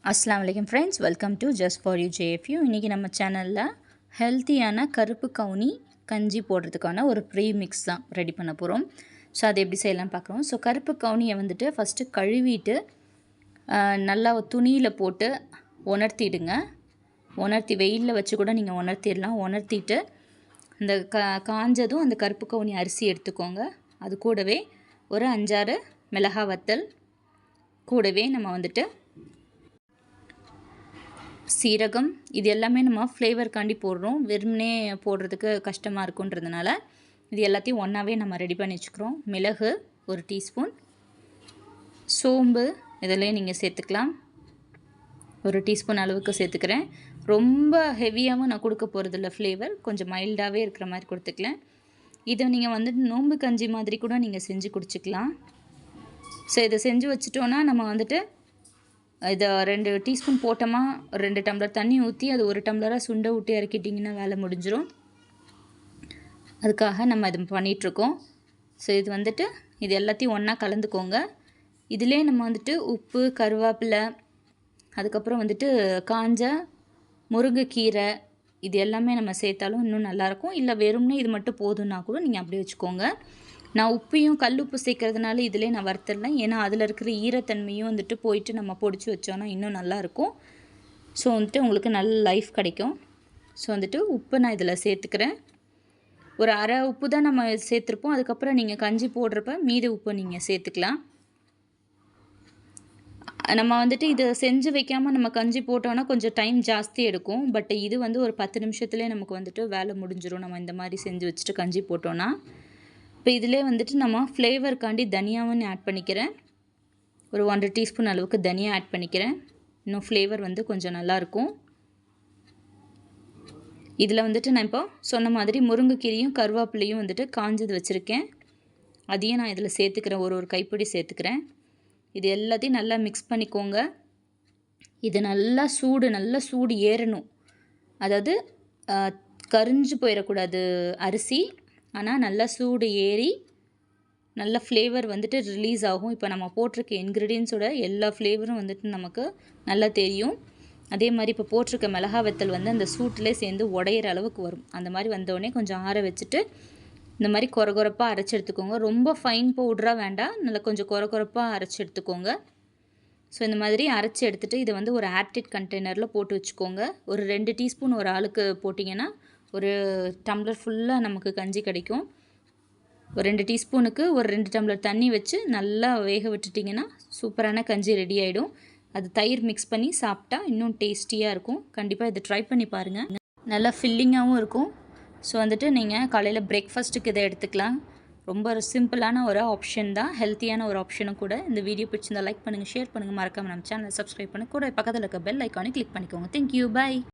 அஸ்ஸலாமு அலைக்கும் friends, welcome to just for you JFU. இன்றைக்கி நம்ம சேனலில் ஹெல்த்தியான கருப்பு கவுனி கஞ்சி போடுறதுக்கான ஒரு ப்ரீ மிக்ஸ் தான் ரெடி பண்ண போகிறோம். ஸோ அதை எப்படி செய்யலாம் பார்க்குறோம். ஸோ கருப்பு கவுனியை வந்துட்டு ஃபஸ்ட்டு கழுவிட்டு நல்லா துணியில் போட்டு உணர்த்திடுங்க. உணர்த்தி வெயிலில் வச்சு கூட நீங்கள் உணர்த்திடலாம். உணர்த்திட்டு இந்த காஞ்சதும் அந்த கருப்பு கவுனி அரிசி எடுத்துக்கோங்க. அது கூடவே ஒரு 5-6 மிளகா வத்தல், கூடவே நம்ம வந்துட்டு சீரகம், இது எல்லாமே நம்ம ஃப்ளேவர்க்காண்டி போடுறோம். வெறுமனே போடுறதுக்கு கஷ்டமாக இருக்குன்றதுனால இது எல்லாத்தையும் ஒன்றாவே நம்ம ரெடி பண்ணி வச்சுக்கிறோம். மிளகு 1 டீஸ்பூன், சோம்பு இதிலே நீங்கள் சேர்த்துக்கலாம். 1 டீஸ்பூன் அளவுக்கு சேர்த்துக்கிறேன். ரொம்ப ஹெவியாகவும் நான் கொடுக்க போகிறதில்ல. ஃப்ளேவர் கொஞ்சம் மைல்டாகவே இருக்கிற மாதிரி கொடுத்துக்கலாம். இதை நீங்கள் வந்துட்டு நோம்பு கஞ்சி மாதிரி கூட நீங்கள் செஞ்சு குடிச்சிக்கலாம். ஸோ இதை செஞ்சு வச்சுட்டோன்னா நம்ம வந்துட்டு இதை 2 டீஸ்பூன் போட்டோமா 2 டம்ளர் தண்ணி ஊற்றி அது 1 டம்ளராக சுண்டை விட்டு இறக்கிட்டிங்கன்னா வேலை முடிஞ்சிடும். அதுக்காக நம்ம இது பண்ணிகிட்ருக்கோம். ஸோ இது வந்துட்டு இது எல்லாத்தையும் ஒன்றா கலந்துக்கோங்க. இதிலே நம்ம வந்துட்டு உப்பு, கருவேப்பிலை, அதுக்கப்புறம் வந்துட்டு காஞ்ச முருங்கைக்கீரை, இது எல்லாமே நம்ம சேர்த்தாலும் இன்னும் நல்லாயிருக்கும். இல்லை வெறும்னே இது மட்டும் போதும்னா கூட நீங்கள் அப்படியே வச்சுக்கோங்க. நான் உப்பையும் கல் உப்பு சேர்க்கறதுனால இதிலே நான் வறுத்துடலாம். ஏன்னா அதில் இருக்கிற ஈரத்தன்மையும் வந்துட்டு போயிட்டு நம்ம பொடிச்சு வச்சோன்னா இன்னும் நல்லாயிருக்கும். ஸோ வந்துட்டு உங்களுக்கு நல்ல லைஃப் கிடைக்கும். ஸோ வந்துட்டு உப்பு நான் இதில் சேர்த்துக்கிறேன். ஒரு அரை உப்பு தான் நம்ம சேர்த்துருப்போம். அதுக்கப்புறம் நீங்கள் கஞ்சி போடுறப்ப மீதி உப்பு நீங்கள் சேர்த்துக்கலாம். நம்ம வந்துட்டு இதை செஞ்சு வைக்காமல் நம்ம கஞ்சி போட்டோன்னா கொஞ்சம் டைம் ஜாஸ்தி எடுக்கும். பட் இது வந்து ஒரு 10 நிமிஷத்துலேயே நமக்கு வந்துட்டு வேலை முடிஞ்சிடும். நம்ம இந்த மாதிரி செஞ்சு வச்சுட்டு கஞ்சி போட்டோன்னா. இப்போ இதிலே வந்துட்டு நம்ம ஃப்ளேவருக்காண்டி தனியாவும் ஆட் பண்ணிக்கிறேன். ஒரு 1 டீஸ்பூன் அளவுக்கு தனியாக ஆட் பண்ணிக்கிறேன். இன்னும் ஃப்ளேவர் வந்து கொஞ்சம் நல்லாயிருக்கும். இதில் வந்துட்டு நான் இப்போ சொன்ன மாதிரி முருங்கைக்கீரையும் கருவேப்பிலையும் வந்துட்டு காஞ்சது வச்சுருக்கேன். அதையும் நான் இதில் சேர்த்துக்கிறேன். ஒரு கைப்பிடி சேர்த்துக்கிறேன். இது எல்லாத்தையும் நல்லா மிக்ஸ் பண்ணிக்கோங்க. இது நல்லா சூடு ஏறணும். அதாவது கரிஞ்சு போயிடக்கூடாது அரிசி. ஆனால் நல்லா சூடு ஏறி நல்ல ஃப்ளேவர் வந்துட்டு ரிலீஸ் ஆகும். இப்போ நம்ம போட்டிருக்க இன்க்ரீடியன்ஸோட எல்லா ஃப்ளேவரும் வந்துட்டு நமக்கு நல்லா தெரியும். அதே மாதிரி இப்போ போட்டிருக்க மிளகா வத்தல் வந்து அந்த சூட்டிலே சேர்ந்து உடையிற அளவுக்கு வரும். அந்த மாதிரி வந்தோடனே கொஞ்சம் ஆற வச்சுட்டு இந்த மாதிரி கொரகொரப்பாக அரைச்சி எடுத்துக்கோங்க. ரொம்ப ஃபைன் பவுடராக வேண்டாம், நல்லா கொஞ்சம் கொரகொரப்பாக அரைச்சி எடுத்துக்கோங்க. ஸோ இந்த மாதிரி அரைச்சி எடுத்துகிட்டு இதை வந்து ஒரு ஏர்டைட் கண்டெய்னரில் போட்டு வச்சுக்கோங்க. ஒரு 2 டீஸ்பூன் ஒரு ஆளுக்கு போட்டிங்கன்னா ஒரு டம்ளர் ஃபுல்லாக நமக்கு கஞ்சி கிடைக்கும். ஒரு 2 டீஸ்பூனுக்கு ஒரு 2 டம்ளர் தண்ணி வச்சு நல்லா வேக விட்டுட்டிங்கன்னா சூப்பரான கஞ்சி ரெடி ஆகிடும். அது தயிர் மிக்ஸ் பண்ணி சாப்பிட்டா இன்னும் டேஸ்டியாக இருக்கும். கண்டிப்பாக இதை ட்ரை பண்ணி பாருங்கள். நல்லா ஃபில்லிங்காகவும் இருக்கும். ஸோ வந்துட்டு நீங்கள் காலையில் பிரேக்ஃபாஸ்ட்டுக்கு இதை எடுத்துக்கலாம். ரொம்ப சிம்பிளான ஒரு ஆப்ஷன் தான், ஹெல்த்தியான ஒரு ஆப்ஷனும் கூட. இந்த வீடியோ பிடிச்சிருந்தால் லைக் பண்ணுங்கள், ஷேர் பண்ணுங்கள், மறக்காமல் நம்ம சேனலை சப்ஸ்கிரைப் பண்ணி கூட பக்கத்தில் இருக்க பெல் ஐக்கானை கிளிக் பண்ணிக்கோங்க. தேங்க்யூ, பாய்.